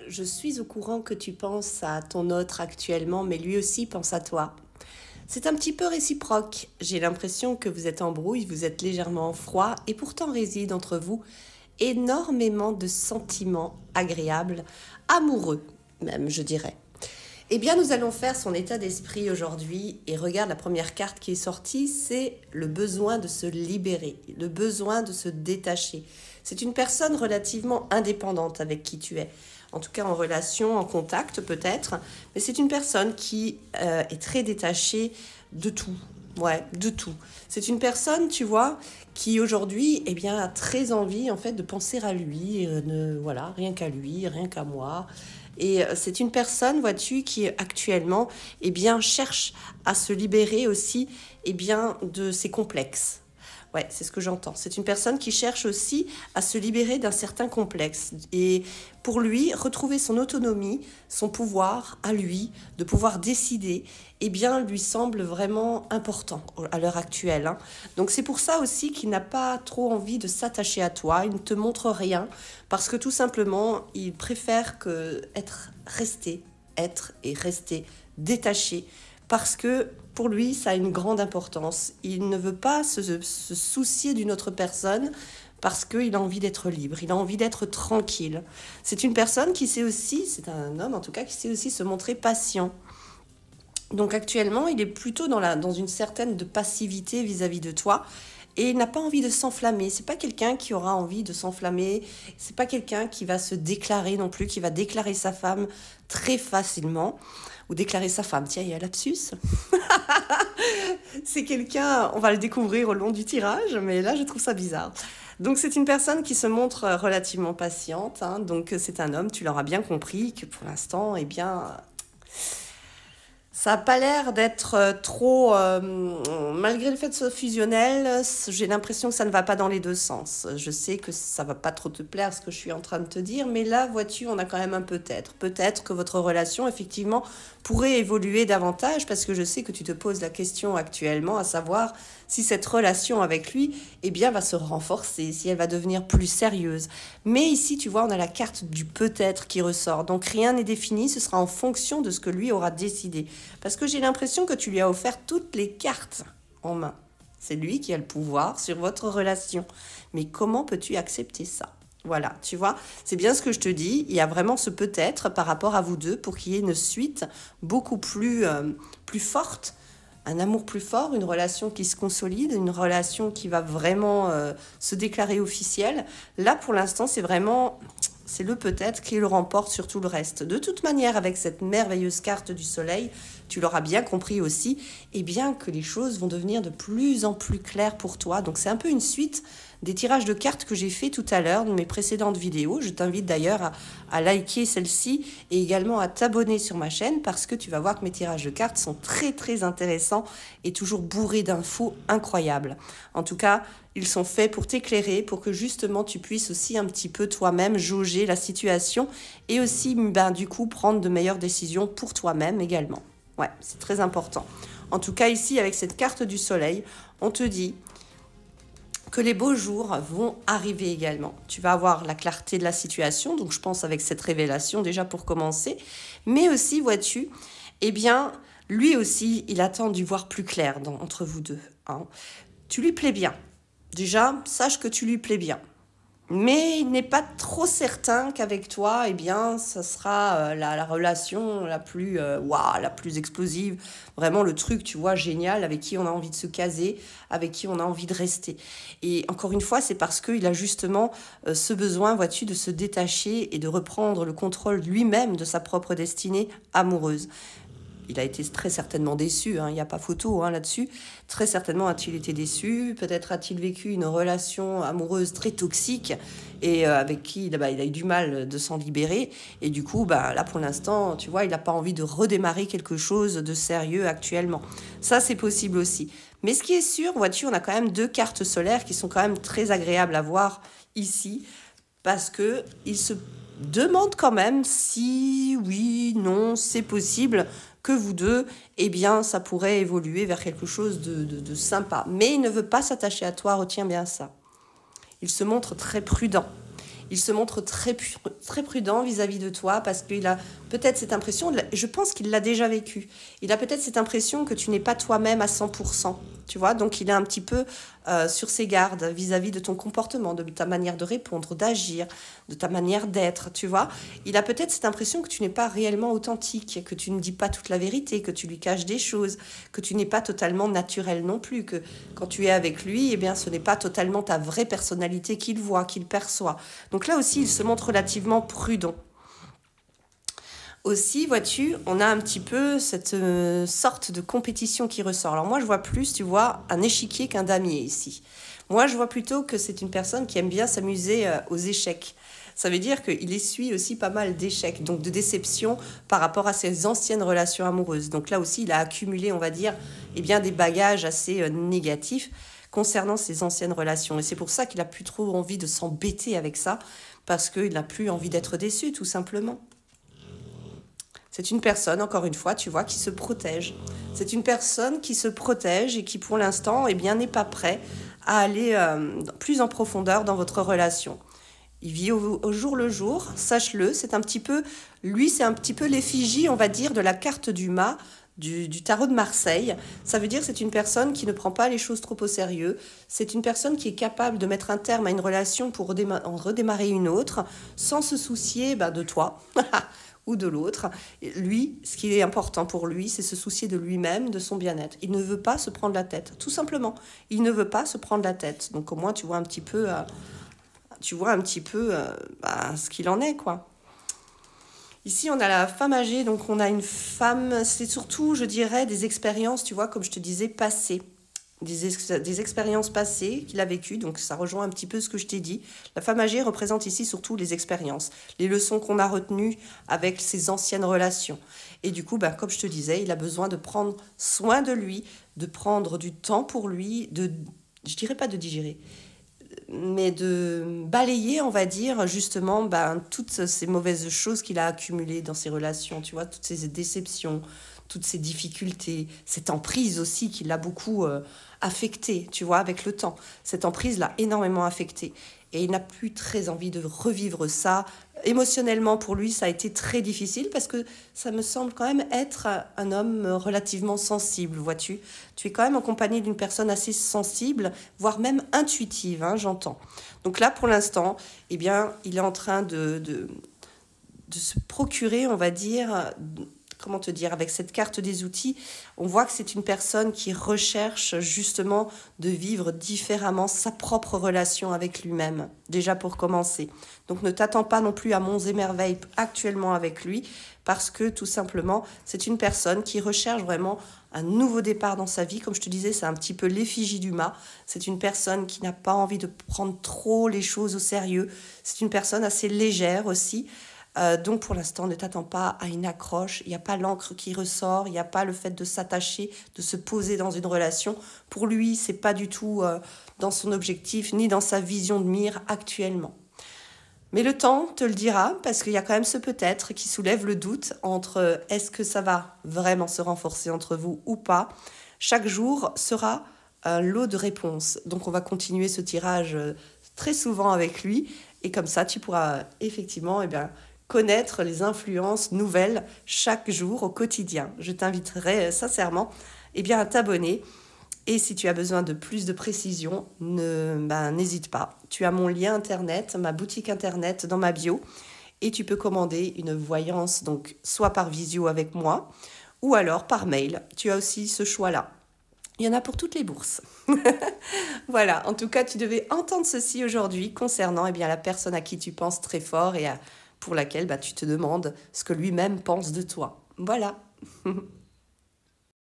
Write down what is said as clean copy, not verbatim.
Je suis au courant que tu penses à ton autre actuellement, mais lui aussi pense à toi. C'est un petit peu réciproque. J'ai l'impression que vous êtes en brouille, vous êtes légèrement en froid, et pourtant réside entre vous énormément de sentiments agréables, amoureux même, je dirais. Eh bien, nous allons faire son état d'esprit aujourd'hui et regarde la première carte qui est sortie, c'est le besoin de se libérer, le besoin de se détacher. C'est une personne relativement indépendante avec qui tu es, en tout cas en relation, en contact peut-être, mais c'est une personne qui est très détachée de tout. Ouais, de tout. C'est une personne, tu vois, qui aujourd'hui, eh bien, a très envie en fait de penser à lui, voilà, rien qu'à lui, rien qu'à moi. Et c'est une personne, vois-tu, qui actuellement, eh bien, cherche à se libérer aussi, eh bien, de ses complexes. Ouais, c'est ce que j'entends. C'est une personne qui cherche aussi à se libérer d'un certain complexe. Et pour lui, retrouver son autonomie, son pouvoir à lui, de pouvoir décider, eh bien, lui semble vraiment important à l'heure actuelle, hein. Donc c'est pour ça aussi qu'il n'a pas trop envie de s'attacher à toi. Il ne te montre rien parce que tout simplement, il préfère être et rester détaché parce que pour lui, ça a une grande importance. Il ne veut pas se soucier d'une autre personne parce qu'il a envie d'être libre, il a envie d'être tranquille. C'est une personne qui sait aussi, c'est un homme en tout cas, qui sait aussi se montrer patient. Donc actuellement, il est plutôt dans une certaine de passivité vis-à-vis de toi. Et il n'a pas envie de s'enflammer. C'est pas quelqu'un qui aura envie de s'enflammer. C'est pas quelqu'un qui va se déclarer non plus, qui va déclarer sa femme très facilement. Ou déclarer sa femme. Tiens, il y a lapsus. C'est quelqu'un, on va le découvrir au long du tirage, mais là, je trouve ça bizarre. Donc, c'est une personne qui se montre relativement patiente, hein. Donc, c'est un homme, tu l'auras bien compris, que pour l'instant, eh bien, ça n'a pas l'air d'être trop... malgré le fait de ce fusionnel, j'ai l'impression que ça ne va pas dans les deux sens. Je sais que ça va pas trop te plaire ce que je suis en train de te dire, mais là, vois-tu, on a quand même un peut-être. Peut-être que votre relation, effectivement, pourrait évoluer davantage, parce que je sais que tu te poses la question actuellement, à savoir si cette relation avec lui, eh bien, va se renforcer, si elle va devenir plus sérieuse. Mais ici, tu vois, on a la carte du peut-être qui ressort. Donc, rien n'est défini, ce sera en fonction de ce que lui aura décidé. Parce que j'ai l'impression que tu lui as offert toutes les cartes en main. C'est lui qui a le pouvoir sur votre relation. Mais comment peux-tu accepter ça? Voilà, tu vois, c'est bien ce que je te dis. Il y a vraiment ce peut-être par rapport à vous deux pour qu'il y ait une suite beaucoup plus forte, un amour plus fort, une relation qui se consolide, une relation qui va vraiment se déclarer officielle. Là, pour l'instant, c'est le peut-être qui le remporte sur tout le reste. De toute manière, avec cette merveilleuse carte du soleil, tu l'auras bien compris aussi, et bien que les choses vont devenir de plus en plus claires pour toi. Donc c'est un peu une suite des tirages de cartes que j'ai fait tout à l'heure dans mes précédentes vidéos. Je t'invite d'ailleurs à liker celle-ci et également à t'abonner sur ma chaîne parce que tu vas voir que mes tirages de cartes sont très très intéressants et toujours bourrés d'infos incroyables. En tout cas, ils sont faits pour t'éclairer, pour que justement tu puisses aussi un petit peu toi-même jauger la situation et aussi du coup prendre de meilleures décisions pour toi-même également. Ouais, c'est très important. En tout cas, ici, avec cette carte du soleil, on te dit que les beaux jours vont arriver également. Tu vas avoir la clarté de la situation, donc je pense avec cette révélation déjà pour commencer, mais aussi, vois-tu, eh bien, lui aussi, il attend d'y voir plus clair entre vous deux, hein. Tu lui plais bien. Déjà, sache que tu lui plais bien. Mais il n'est pas trop certain qu'avec toi, eh bien, ça sera la relation la plus explosive. Vraiment le truc, tu vois, génial, avec qui on a envie de se caser, avec qui on a envie de rester. Et encore une fois, c'est parce qu'il a justement ce besoin, vois-tu, de se détacher et de reprendre le contrôle lui-même de sa propre destinée amoureuse. Il a été très certainement déçu, hein, il n'y a pas photo hein, là-dessus. Très certainement a-t-il été déçu, peut-être a-t-il vécu une relation amoureuse très toxique et avec qui il a eu du mal de s'en libérer. Et du coup, là pour l'instant, tu vois, il n'a pas envie de redémarrer quelque chose de sérieux actuellement. Ça, c'est possible aussi. Mais ce qui est sûr, vois-tu, on a quand même deux cartes solaires qui sont quand même très agréables à voir ici parce qu'il se demande quand même si, oui, non, c'est possible que vous deux, eh bien, ça pourrait évoluer vers quelque chose de sympa. Mais il ne veut pas s'attacher à toi, retiens bien ça. Il se montre très prudent. Il se montre très prudent vis-à-vis de toi parce qu'il a peut-être cette impression, je pense qu'il l'a déjà vécu, il a peut-être cette impression que tu n'es pas toi-même à 100%, tu vois, donc il est un petit peu sur ses gardes vis-à-vis de ton comportement, de ta manière de répondre, d'agir, de ta manière d'être, tu vois. Il a peut-être cette impression que tu n'es pas réellement authentique, que tu ne dis pas toute la vérité, que tu lui caches des choses, que tu n'es pas totalement naturel non plus, que quand tu es avec lui, eh bien, ce n'est pas totalement ta vraie personnalité qu'il voit, qu'il perçoit. Donc là aussi, il se montre relativement prudent. Aussi, vois-tu, on a un petit peu cette sorte de compétition qui ressort. Alors moi, je vois plus, tu vois, un échiquier qu'un damier ici. Moi, je vois plutôt que c'est une personne qui aime bien s'amuser aux échecs. Ça veut dire qu'il essuie aussi pas mal d'échecs, donc de déceptions par rapport à ses anciennes relations amoureuses. Donc là aussi, il a accumulé, on va dire, eh bien, des bagages assez négatifs concernant ses anciennes relations. Et c'est pour ça qu'il n'a plus trop envie de s'embêter avec ça, parce qu'il n'a plus envie d'être déçu, tout simplement. C'est une personne, encore une fois, tu vois, qui se protège. C'est une personne qui se protège et qui, pour l'instant, eh bien, n'est pas prêt à aller plus en profondeur dans votre relation. Il vit au jour le jour, sache-le, c'est un petit peu, lui, c'est un petit peu l'effigie, on va dire, de la carte du mât, du tarot de Marseille. Ça veut dire que c'est une personne qui ne prend pas les choses trop au sérieux. C'est une personne qui est capable de mettre un terme à une relation pour en redémarrer une autre, sans se soucier de toi. Ou de l'autre. Lui, ce qui est important pour lui, c'est se soucier de lui-même, de son bien-être. Il ne veut pas se prendre la tête, tout simplement. Il ne veut pas se prendre la tête. Donc au moins, tu vois un petit peu, ce qu'il en est, quoi. Ici, on a la femme âgée, donc on a une femme, c'est surtout, je dirais, des expériences, tu vois, comme je te disais, passées. Des expériences passées qu'il a vécues, donc ça rejoint un petit peu ce que je t'ai dit. La femme âgée représente ici surtout les expériences, les leçons qu'on a retenues avec ses anciennes relations. Et du coup, comme je te disais, il a besoin de prendre soin de lui, de prendre du temps pour lui, je dirais pas de digérer, mais de balayer, on va dire, justement, toutes ces mauvaises choses qu'il a accumulées dans ses relations, tu vois, toutes ces déceptions, toutes ces difficultés, cette emprise aussi qui l'a beaucoup affecté, tu vois, avec le temps. Cette emprise l'a énormément affecté. Et il n'a plus très envie de revivre ça. Émotionnellement, pour lui, ça a été très difficile parce que ça me semble quand même être un homme relativement sensible, vois-tu. Tu es quand même en compagnie d'une personne assez sensible, voire même intuitive, hein, j'entends. Donc là, pour l'instant, eh bien, il est en train de se procurer, on va dire, comment te dire, avec cette carte des outils, on voit que c'est une personne qui recherche justement de vivre différemment sa propre relation avec lui-même, déjà pour commencer. Donc ne t'attends pas non plus à monts et merveilles actuellement avec lui, parce que tout simplement, c'est une personne qui recherche vraiment un nouveau départ dans sa vie. Comme je te disais, c'est un petit peu l'effigie du mât. C'est une personne qui n'a pas envie de prendre trop les choses au sérieux. C'est une personne assez légère aussi. Donc pour l'instant, ne t'attends pas à une accroche, il n'y a pas l'encre qui ressort, il n'y a pas le fait de s'attacher, de se poser dans une relation. Pour lui, c'est pas du tout dans son objectif, ni dans sa vision de mire actuellement. Mais le temps te le dira, parce qu'il y a quand même ce peut-être qui soulève le doute entre est-ce que ça va vraiment se renforcer entre vous ou pas. Chaque jour sera un lot de réponses. Donc on va continuer ce tirage très souvent avec lui, et comme ça tu pourras effectivement connaître les influences nouvelles chaque jour au quotidien. Je t'inviterai sincèrement à t'abonner. Et si tu as besoin de plus de précision, n'hésite pas. Tu as mon lien internet, ma boutique internet dans ma bio. Et tu peux commander une voyance, donc soit par visio avec moi, ou alors par mail. Tu as aussi ce choix-là. Il y en a pour toutes les bourses. Voilà, en tout cas, tu devais entendre ceci aujourd'hui concernant la personne à qui tu penses très fort et pour laquelle tu te demandes ce que lui-même pense de toi. Voilà.